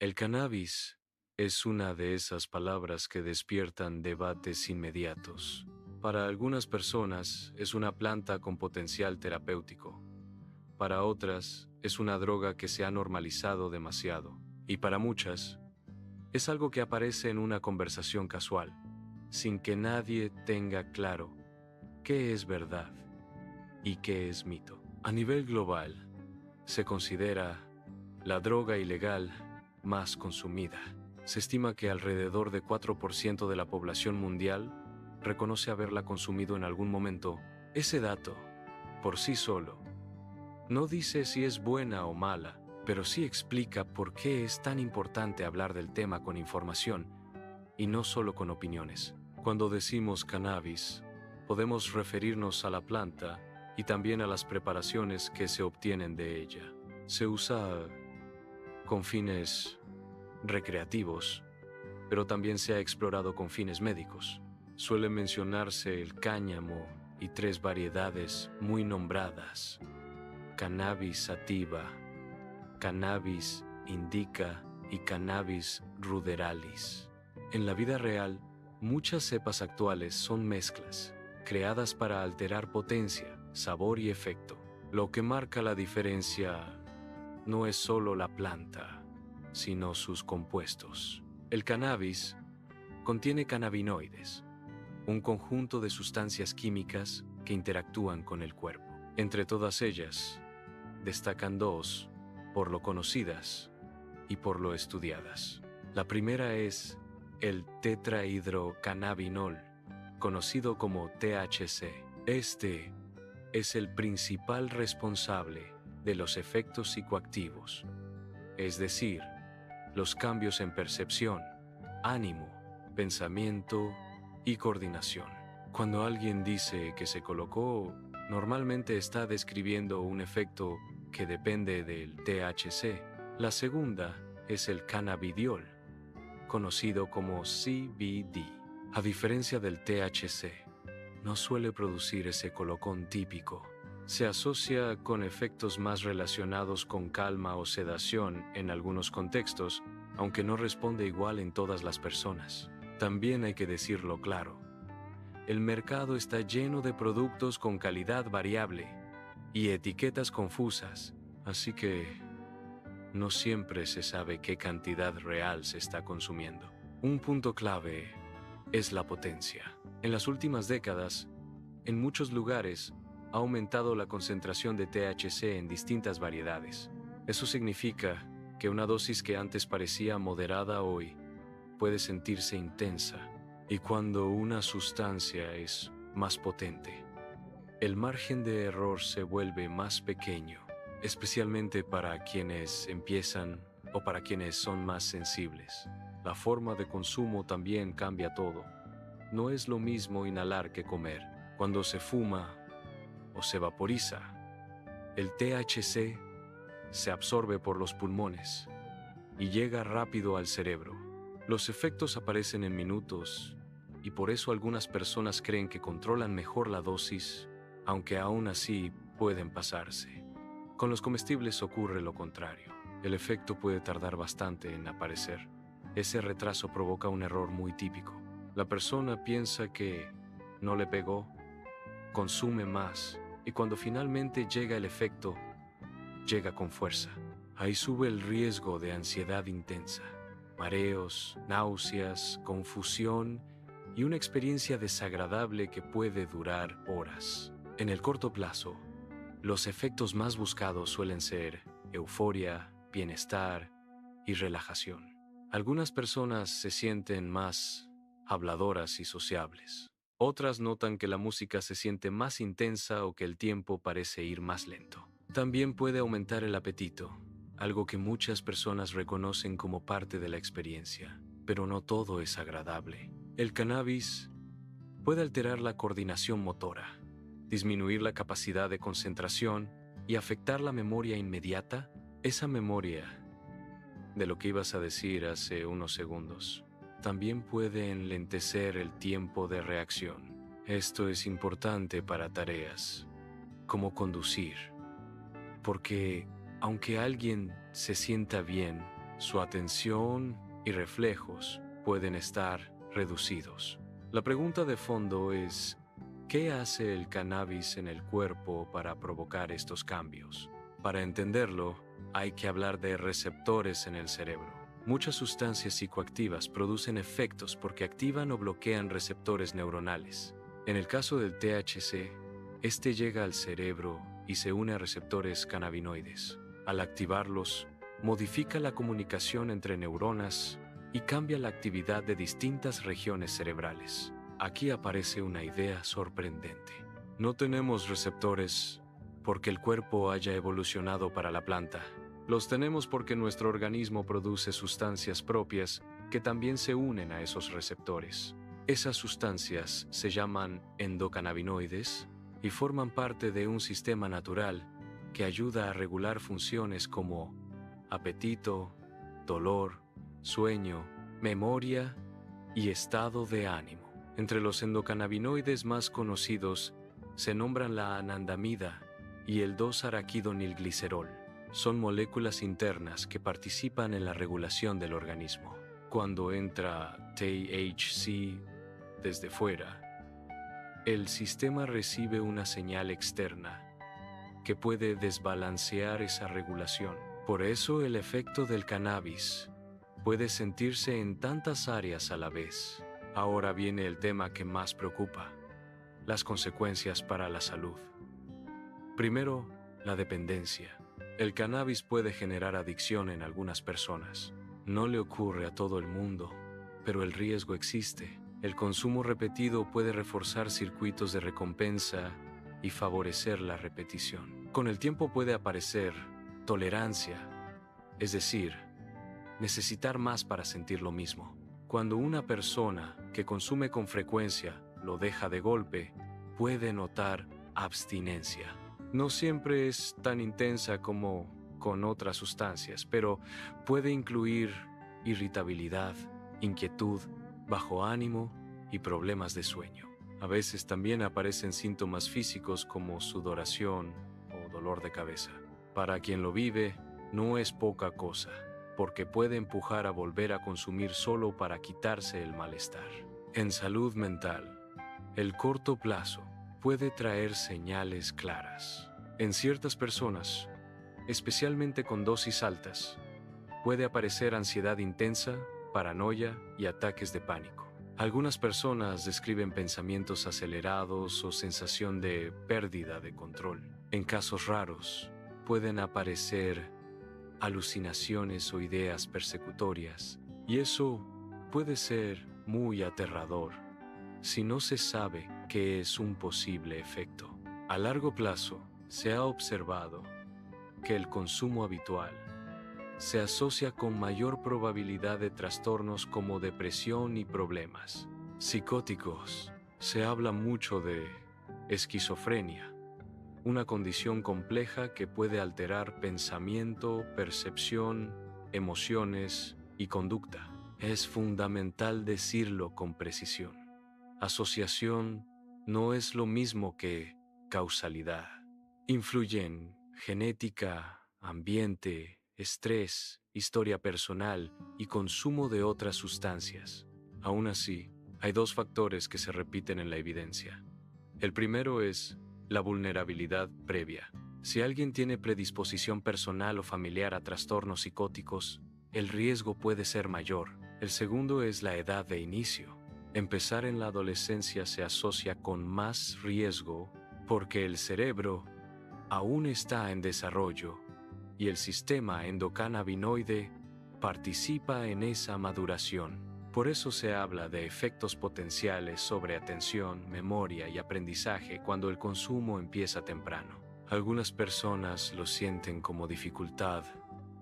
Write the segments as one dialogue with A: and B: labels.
A: El cannabis es una de esas palabras que despiertan debates inmediatos. Para algunas personas es una planta con potencial terapéutico. Para otras es una droga que se ha normalizado demasiado. Y para muchas es algo que aparece en una conversación casual, sin que nadie tenga claro qué es verdad y qué es mito. A nivel global, se considera la droga ilegal más consumida. Se estima que alrededor de 4% de la población mundial reconoce haberla consumido en algún momento. Ese dato, por sí solo, no dice si es buena o mala, pero sí explica por qué es tan importante hablar del tema con información y no solo con opiniones. Cuando decimos cannabis, podemos referirnos a la planta y también a las preparaciones que se obtienen de ella. Se usa con fines recreativos, pero también se ha explorado con fines médicos. Suele mencionarse el cáñamo y tres variedades muy nombradas: Cannabis sativa, Cannabis indica y Cannabis ruderalis. En la vida real, muchas cepas actuales son mezclas, creadas para alterar potencia, sabor y efecto. Lo que marca la diferencia no es solo la planta, sino sus compuestos. El cannabis contiene cannabinoides, un conjunto de sustancias químicas que interactúan con el cuerpo. Entre todas ellas, destacan dos, por lo conocidas y por lo estudiadas. La primera es el tetrahidrocannabinol, conocido como THC. Este es el principal responsable de los efectos psicoactivos, es decir, los cambios en percepción, ánimo, pensamiento y coordinación. Cuando alguien dice que se colocó, normalmente está describiendo un efecto que depende del THC. La segunda es el cannabidiol, conocido como CBD. A diferencia del THC, no suele producir ese colocón típico. Se asocia con efectos más relacionados con calma o sedación en algunos contextos, aunque no responde igual en todas las personas. También hay que decirlo claro: el mercado está lleno de productos con calidad variable y etiquetas confusas, así que no siempre se sabe qué cantidad real se está consumiendo. Un punto clave es la potencia. En las últimas décadas, en muchos lugares, ha aumentado la concentración de THC en distintas variedades. Eso significa que una dosis que antes parecía moderada hoy puede sentirse intensa. Y cuando una sustancia es más potente, el margen de error se vuelve más pequeño, especialmente para quienes empiezan o para quienes son más sensibles. La forma de consumo también cambia todo. No es lo mismo inhalar que comer. Cuando se fuma o se vaporiza, el THC se absorbe por los pulmones y llega rápido al cerebro. Los efectos aparecen en minutos y por eso algunas personas creen que controlan mejor la dosis, aunque aún así pueden pasarse. Con los comestibles ocurre lo contrario. El efecto puede tardar bastante en aparecer. Ese retraso provoca un error muy típico. La persona piensa que no le pegó, consume más, y cuando finalmente llega el efecto, llega con fuerza. Ahí sube el riesgo de ansiedad intensa, mareos, náuseas, confusión y una experiencia desagradable que puede durar horas. En el corto plazo, los efectos más buscados suelen ser euforia, bienestar y relajación. Algunas personas se sienten más habladoras y sociables. Otras notan que la música se siente más intensa o que el tiempo parece ir más lento. También puede aumentar el apetito, algo que muchas personas reconocen como parte de la experiencia, pero no todo es agradable. El cannabis puede alterar la coordinación motora, disminuir la capacidad de concentración y afectar la memoria inmediata, esa memoria de lo que ibas a decir hace unos segundos. También puede enlentecer el tiempo de reacción. Esto es importante para tareas como conducir, porque aunque alguien se sienta bien, su atención y reflejos pueden estar reducidos. La pregunta de fondo es, ¿qué hace el cannabis en el cuerpo para provocar estos cambios? Para entenderlo, hay que hablar de receptores en el cerebro. Muchas sustancias psicoactivas producen efectos porque activan o bloquean receptores neuronales. En el caso del THC, este llega al cerebro y se une a receptores cannabinoides. Al activarlos, modifica la comunicación entre neuronas y cambia la actividad de distintas regiones cerebrales. Aquí aparece una idea sorprendente. No tenemos receptores porque el cuerpo haya evolucionado para la planta. Los tenemos porque nuestro organismo produce sustancias propias que también se unen a esos receptores. Esas sustancias se llaman endocannabinoides y forman parte de un sistema natural que ayuda a regular funciones como apetito, dolor, sueño, memoria y estado de ánimo. Entre los endocannabinoides más conocidos se nombran la anandamida y el 2-araquidonilglicerol. Son moléculas internas que participan en la regulación del organismo. Cuando entra THC desde fuera, el sistema recibe una señal externa que puede desbalancear esa regulación. Por eso el efecto del cannabis puede sentirse en tantas áreas a la vez. Ahora viene el tema que más preocupa: las consecuencias para la salud. Primero, la dependencia. El cannabis puede generar adicción en algunas personas. No le ocurre a todo el mundo, pero el riesgo existe. El consumo repetido puede reforzar circuitos de recompensa y favorecer la repetición. Con el tiempo puede aparecer tolerancia, es decir, necesitar más para sentir lo mismo. Cuando una persona que consume con frecuencia lo deja de golpe, puede notar abstinencia. No siempre es tan intensa como con otras sustancias, pero puede incluir irritabilidad, inquietud, bajo ánimo y problemas de sueño. A veces también aparecen síntomas físicos como sudoración o dolor de cabeza. Para quien lo vive, no es poca cosa, porque puede empujar a volver a consumir solo para quitarse el malestar. En salud mental, el corto plazo puede traer señales claras. En ciertas personas, especialmente con dosis altas, puede aparecer ansiedad intensa, paranoia y ataques de pánico. Algunas personas describen pensamientos acelerados o sensación de pérdida de control. En casos raros, pueden aparecer alucinaciones o ideas persecutorias, y eso puede ser muy aterrador si no se sabe qué es un posible efecto. A largo plazo, se ha observado que el consumo habitual se asocia con mayor probabilidad de trastornos como depresión y problemas psicóticos. Se habla mucho de esquizofrenia, una condición compleja que puede alterar pensamiento, percepción, emociones y conducta. Es fundamental decirlo con precisión. Asociación no es lo mismo que causalidad. Influyen genética, ambiente, estrés, historia personal y consumo de otras sustancias. Aún así, hay dos factores que se repiten en la evidencia. El primero es la vulnerabilidad previa. Si alguien tiene predisposición personal o familiar a trastornos psicóticos, el riesgo puede ser mayor. El segundo es la edad de inicio. Empezar en la adolescencia se asocia con más riesgo porque el cerebro aún está en desarrollo y el sistema endocannabinoide participa en esa maduración. Por eso se habla de efectos potenciales sobre atención, memoria y aprendizaje cuando el consumo empieza temprano. Algunas personas lo sienten como dificultad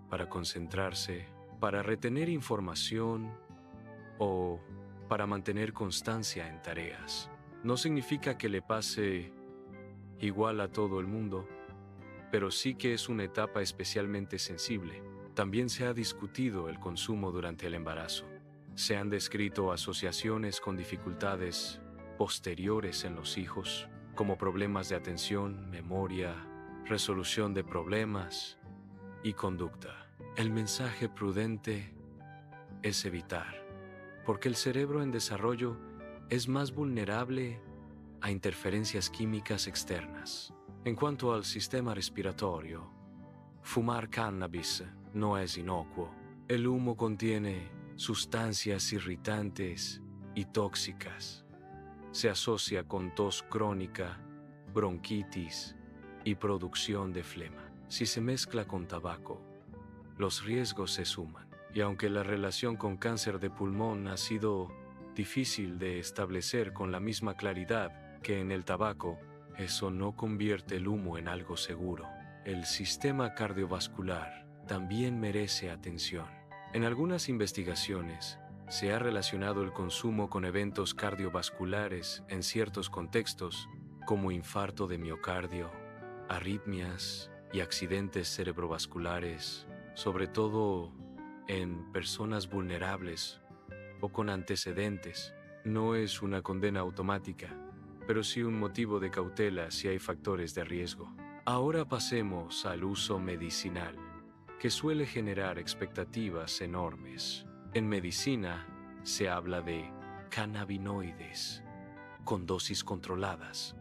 A: para concentrarse, para retener información o para mantener constancia en tareas. No significa que le pase igual a todo el mundo, pero sí que es una etapa especialmente sensible. También se ha discutido el consumo durante el embarazo. Se han descrito asociaciones con dificultades posteriores en los hijos, como problemas de atención, memoria, resolución de problemas y conducta. El mensaje prudente es evitar, porque el cerebro en desarrollo es más vulnerable a interferencias químicas externas. En cuanto al sistema respiratorio, fumar cannabis no es inocuo. El humo contiene sustancias irritantes y tóxicas. Se asocia con tos crónica, bronquitis y producción de flema. Si se mezcla con tabaco, los riesgos se suman. Y aunque la relación con cáncer de pulmón ha sido difícil de establecer con la misma claridad que en el tabaco, eso no convierte el humo en algo seguro. El sistema cardiovascular también merece atención. En algunas investigaciones, se ha relacionado el consumo con eventos cardiovasculares en ciertos contextos, como infarto de miocardio, arritmias y accidentes cerebrovasculares, sobre todo en personas vulnerables o con antecedentes. No es una condena automática, pero sí un motivo de cautela si hay factores de riesgo. Ahora pasemos al uso medicinal, que suele generar expectativas enormes. En medicina se habla de cannabinoides, con dosis controladas,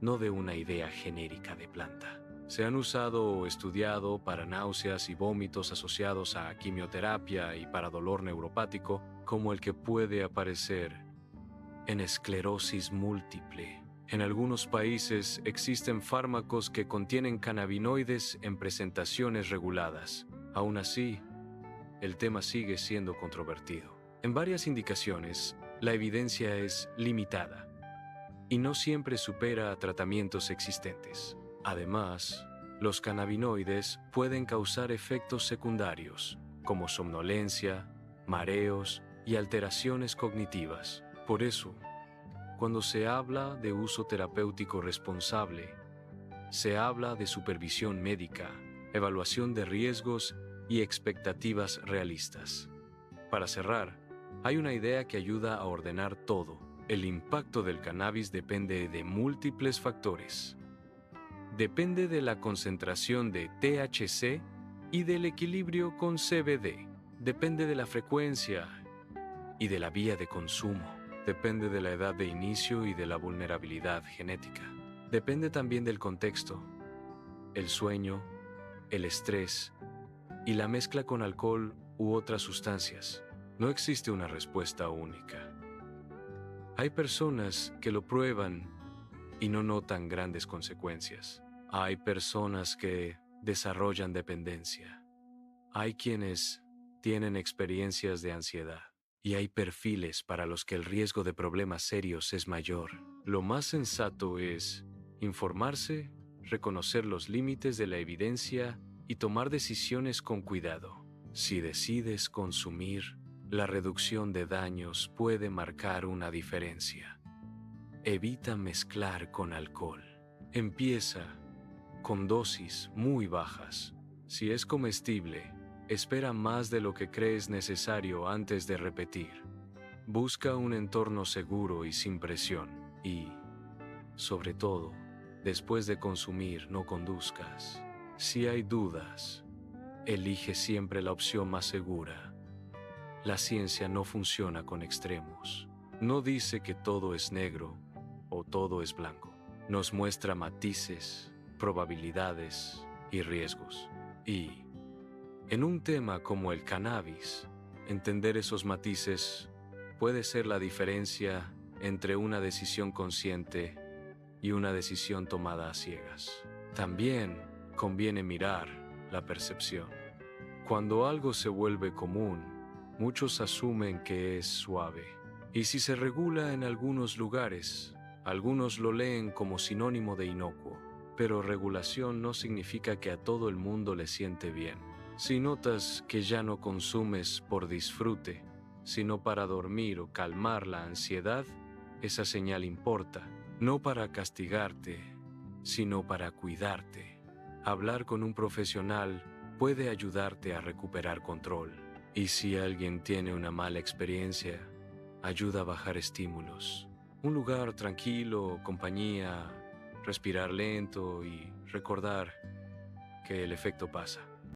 A: no de una idea genérica de planta. Se han usado o estudiado para náuseas y vómitos asociados a quimioterapia y para dolor neuropático, como el que puede aparecer en esclerosis múltiple. En algunos países existen fármacos que contienen cannabinoides en presentaciones reguladas. Aún así, el tema sigue siendo controvertido. En varias indicaciones, la evidencia es limitada y no siempre supera a tratamientos existentes. Además, los cannabinoides pueden causar efectos secundarios, como somnolencia, mareos y alteraciones cognitivas. Por eso, cuando se habla de uso terapéutico responsable, se habla de supervisión médica, evaluación de riesgos y expectativas realistas. Para cerrar, hay una idea que ayuda a ordenar todo. El impacto del cannabis depende de múltiples factores. Depende de la concentración de THC y del equilibrio con CBD. Depende de la frecuencia y de la vía de consumo. Depende de la edad de inicio y de la vulnerabilidad genética. Depende también del contexto, el sueño, el estrés y la mezcla con alcohol u otras sustancias. No existe una respuesta única. Hay personas que lo prueban y no notan grandes consecuencias. Hay personas que desarrollan dependencia. Hay quienes tienen experiencias de ansiedad. Y hay perfiles para los que el riesgo de problemas serios es mayor. Lo más sensato es informarse, reconocer los límites de la evidencia y tomar decisiones con cuidado. Si decides consumir, la reducción de daños puede marcar una diferencia. Evita mezclar con alcohol. Empieza con dosis muy bajas. Si es comestible, espera más de lo que crees necesario antes de repetir. Busca un entorno seguro y sin presión. Y, sobre todo, después de consumir, no conduzcas. Si hay dudas, elige siempre la opción más segura. La ciencia no funciona con extremos. No dice que todo es negro o todo es blanco. Nos muestra matices, probabilidades y riesgos. Y en un tema como el cannabis, entender esos matices puede ser la diferencia entre una decisión consciente y una decisión tomada a ciegas. También conviene mirar la percepción. Cuando algo se vuelve común, muchos asumen que es suave. Y si se regula en algunos lugares, algunos lo leen como sinónimo de inocuo. Pero regulación no significa que a todo el mundo le siente bien. Si notas que ya no consumes por disfrute, sino para dormir o calmar la ansiedad, esa señal importa, no para castigarte, sino para cuidarte. Hablar con un profesional puede ayudarte a recuperar control. Y si alguien tiene una mala experiencia, ayuda a bajar estímulos. Un lugar tranquilo, compañía, respirar lento y recordar que el efecto pasa.